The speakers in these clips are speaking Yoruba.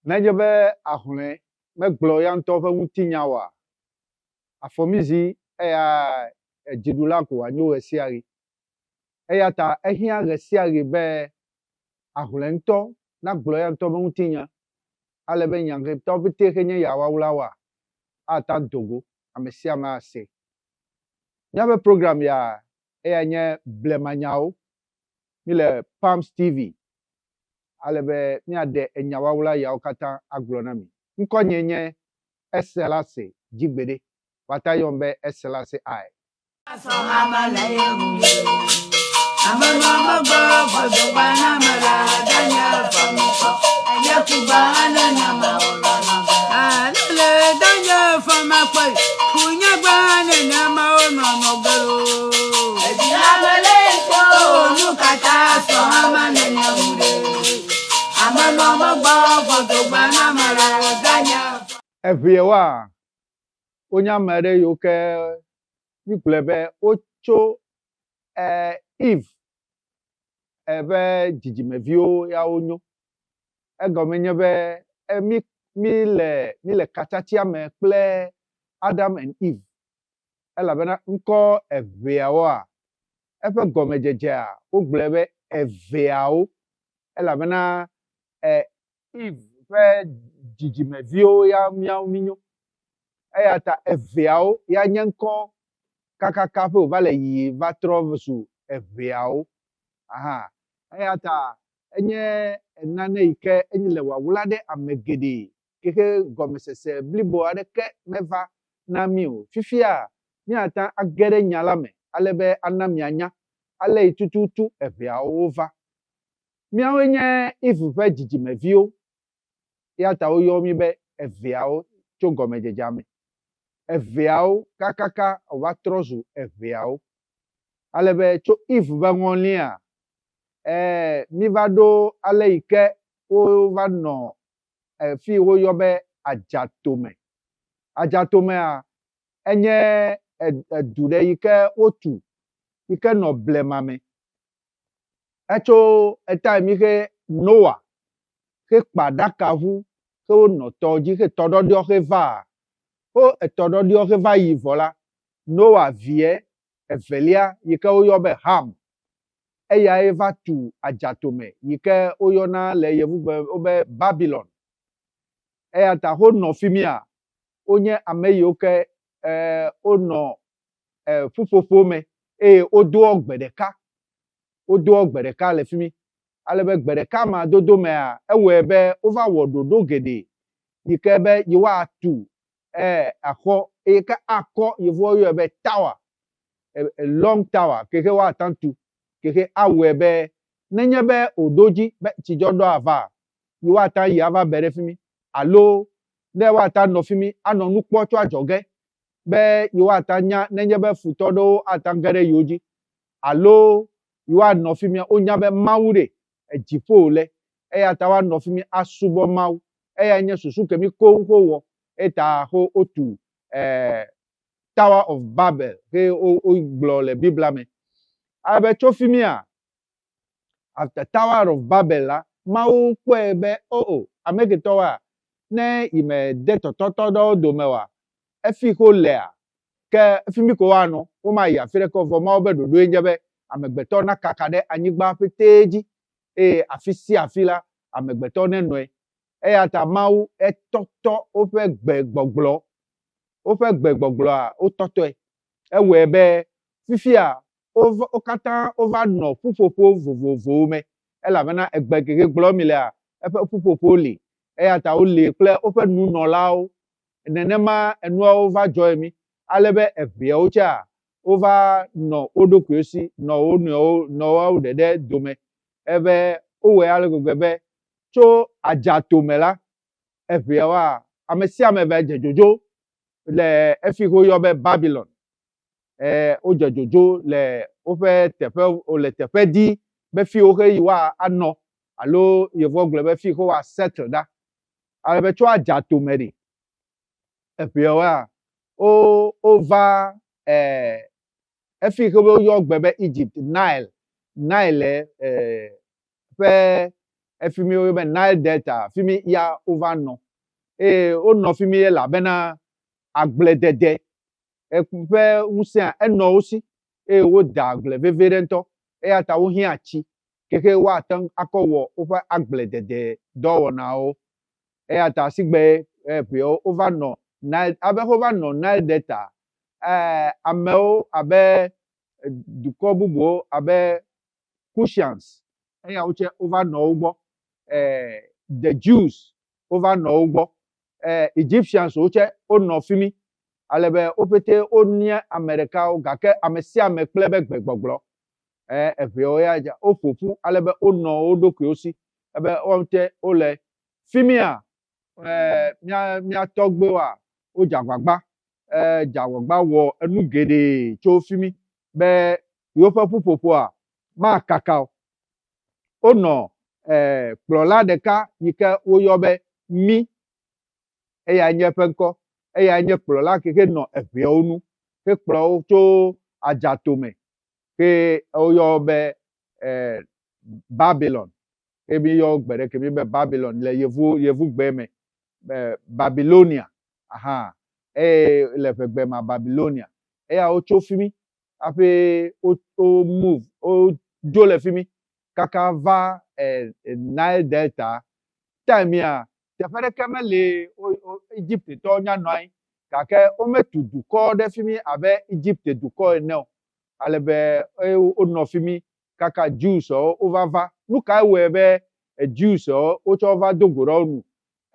Najebe ahune megblɔ ya ŋutɔ ƒe ŋutinya wa. Afɔmizi eya dziɖula ko wòanyo ɣe sia ɣi. Eya ta ehiã ɣe sia ɣi be ahune ŋutɔ nagblɔ ya ŋutɔ ƒe ŋutinya. Ale be nyaheretɔwo pete xe nye ya wɔwla wa ata dogo ame sia ame ase. Míaƒe program ya eya nye blemanyawo. Mi le Palms TV. Ale be míaɖe enyawawla yawo katã agblɔ na mi. Ŋkɔnye nye Eselase Dzigbede. Wata yɔm be Eselase I. Eviewa onya mere yo ke mikple be otso Eve ebe dzidzimeviwo ya wonyo. Egɔme nye be mi le katsatia me kple Adam and Eve. Elabena ŋkɔ eveawoa eƒe gɔmedzedzea wogblɔe be eveawo. Elabena Eve ƒe dzidzimeviwo ya miawo minyo. Eya ta eveawo ya nye ŋkɔ kakaka ƒe wòva le yiyi va trɔ zu eveawo. Aha. Eya ta enye nane yi ke enyi le wawla ɖe ame geɖe kexe gɔmesese blibo aɖeke meva na mi o. Fifia míate age ɖe nya la me ale be ana mianya ale yi tututu eveawo va. Míawoe nye Eve ƒe dzidzimeviwo. Ya ta woyɔ mi be eveawo tso gɔmedzedzea me. Eveawo kakaka wòva trɔ zu eveawo. Ale be tso Eve ƒe ŋɔlia mi va ɖo ale yi ke wova nɔ fi woyɔ be adzatome. Adzatomea enye edu ɖe yi ke wotu yi ke nɔ blema me. Etso etime yi ke Noah xe kpa ɖakaʋu xe wonɔ tɔ dzi xe tɔɖɔɖiɔ xe va. Wo etɔɖɔɖiɔ xe va yi vɔ la, Noah vie evelia yi ke woyɔ be Ham. Eyae va tu adzatome yi ke woyɔna le yevugbe be Babylon. Eya ta wonɔ fi mia, wonye ame yiwo ke wonɔ ƒuƒoƒo me eye wodoɔ gbe ɖeka. Wodoɔ gbe ɖeka le fi mi. Ale be gbe ɖeka ma dodo mea ewɔe be wova wɔ ɖoɖo geɖe yi ke be yewoatu axɔ yi ke akɔ yevuwo yɔe be tower. A long tower kexe woata tu. Kexe awɔe be nenye be wòɖo dzi be tsidzɔɖɔ ava, yewoata yi ava be ɖe fi mi. Alo ne woata nɔ fi mi anɔ nu kpɔ tso adzɔge be yewoata nya nenye be futɔ ɖewo ata ge ɖe yewo dzi. Alo yewoanɔ fi mia wonya be Mawu ɖe edziƒo wòle. Eya ta woanɔ fi mi asubɔ Mawu. Eya nye susu ke mi koŋ wowɔ. Eta wotu Tower of Babel xe wogblɔ le Biblia me. Ale be tso fi mia, after Tower of Babel la, Mawu kpɔe be ameketɔwoa, ne yi me de tɔtɔtɔ ɖe wo dome oa, efi ke wolea, ke fi mi ko woanɔ, womayi afi ɖeke o vɔ Mawu be ɖoɖoe nye be amegbetɔ nakaka ɖe anyigba ƒetee dzi. Eye afi sia afi la, amegbetɔ nenɔe. Eya ta Mawu etɔtɔ woƒe gbegbɔgblɔ. Woƒe gbegbɔgblɔa wotɔtɔe. Ewɔe be fifia wo katã wova nɔ ƒuƒoƒo vovovowo me. Elabena egbe kexe gblɔm mi lea, eƒe ƒuƒoƒo li. Eya ta woli kple woƒe nunɔlawo. Nenema enuawo va dzɔe mi. Ale be eveawo tsea, wova nɔ wo ɖokuiwo si, nɔ wo nɔewo, nɔ woawo ɖeɖe dome. Ebe wowɔe ale gbegbe be tso adzatome la, eveawoa, ame sia ame va dze dzodzo le efi ke woyɔ be Babylon. Wodze dzodzo le woƒe teƒe, wole teƒe di be fi woxe yi woanɔ alo yevuwo gblɔ be fi ke woa settle ɖa. Ale be tso adzatome ɖe, eveawoa wova efi ke woyɔ gbe be Egypt, Nile ƒe Efimi o be Nile Delta, fimi ya over no. O no fimi ye la bena agbledede. Ekpe unse a eno osi. Wo da agble vevere nto. Ata wo hi achi. Keke wa tan akowo over agbledede do na o. Ata sigbe pe over no Nile abe over no Nile Delta. Ameo abe dukọ bubu abe Cushions. Uche over no ugbo. The Jews over no ugbo. Egyptians uche o no fimi. Alebe opete onia America o gake amesi ameklebe gbegboglo. Efe o ya ja ofofu alebe o no odoku osi. Ebe onte ole fimi a mia togbe wa o jagbagba. Jagbagba wo enu gede cho fimi. Be yo fefu popo a ma kakao. O no kplola deka yike wo yobe mi eya nye penko eya nye kplola keke no efe onu ke kplo to ajatome ke o yobe Babylon ebi yo gbere ke bi be Babylon le yevu gbeme Babylonia aha le fe gbema Babylonia eya o cho fimi ape o move o jo le fimi kaka va Nile Delta time ya tefere kemele Egypt to nya noi kake o metu duko de fimi abe Egypt duko ene alebe o no fimi kaka Jews o ovava nuka we be Jews o cho va dogoro nu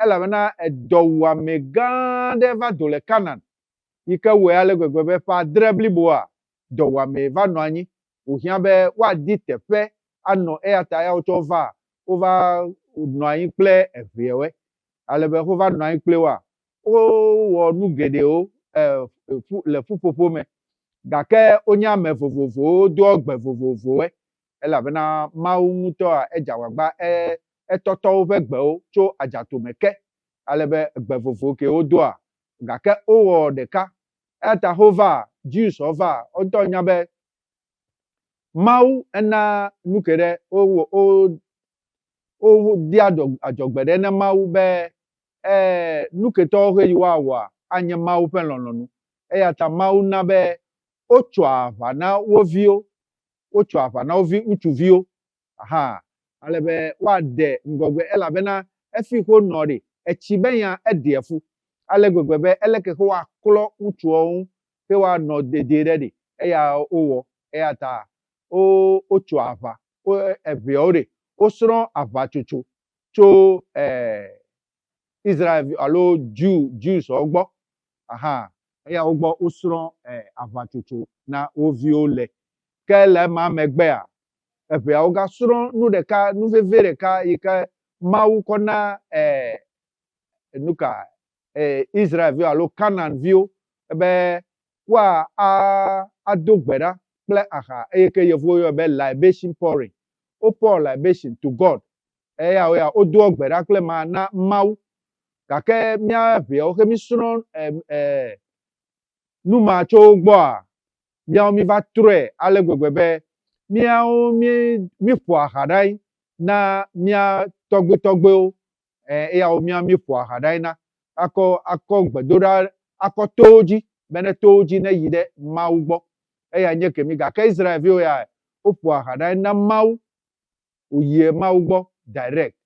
elabena edowa mega de va dole Canaan yike we ale gbegbe be pa drebli boa dowa me va no anyi ohia be wa di tefe ano ata ya cho va over no anyi ple evewe alebe over no anyi ple wa o wo nu gede o le fupopo me gake onya me vovovo do ogbe vovovo elabena mawu muto a ejawagba etoto ve gbe o cho ajatomeke alebe gbe vovovo ke o do a gake o wo deka eta hova Jews over onto nya be mawu ena nukere o di ajogbede na mawu be nuketo he wa anya mawu pe lonlonu ta mawu na be ocho ava na wovio ocho ava na ovi utuvio aha alebe wa de ngogbe elabena efi ho nori echibenya ediefu alegbegbe eleke ho wa klo utu ohun pe wa no dede ready eya owo ta ocho ava o eviore osro ava chuchu cho Israel alo Jews ogbo aha eya ogbo osro ava chuchu na oviole kele ma megbe a efe oga sro nu de ka nu vevere ka yike mawu kona nuka Israel vi alo Canaan vio ebe wa adogbera ple aha eyeke yevo yo be libation pouring o pour libation to God eya o do ogbera ple ma na mawu kake mia vi o ke mi sro nu ma cho gbo a mia mi va tre ale gbegbe mia o mi fo ahadai na mia togbe o eya o mia mi fo ahadai na akọ gbedora akọ toji bene toji na yide mawu gbo eya nye kemi gake Israel vi o ya o fo ahadai na mawu oye mawu gbo direct.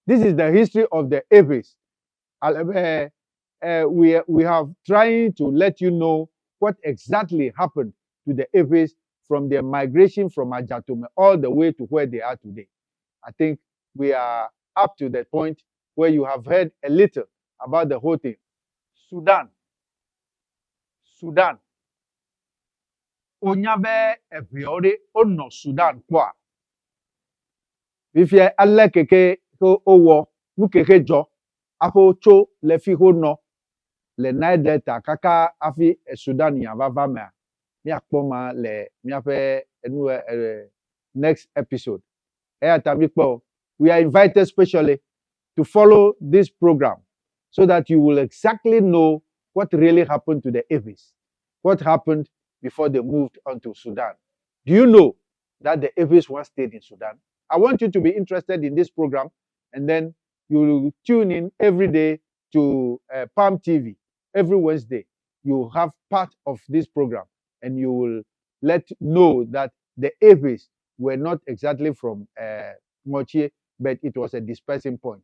This is the history of the Aves. We have trying to let you know what exactly happened to the Aves from their migration from Ajatome all the way to where they are today. I think we are up to the point where you have heard a little about the whole thing. Sudan. Onyabe eviore ono Sudan kwa. Ifye ale keke owo nu keke jo afo cho le fi ho no le Nile Delta kaka afi Sudan ya va me mi akpoma le mi ape enu next episode we are invited specially to follow this program so that you will exactly know what really happened to the Aves, what happened before they moved on to Sudan. Do you know that the Aves once stayed in Sudan? I want you to be interested in this program, and then you will tune in every day to Palm TV every Wednesday. You have part of this program, and you will know that the aphids were not exactly from Mochie, but it was a dispersing point.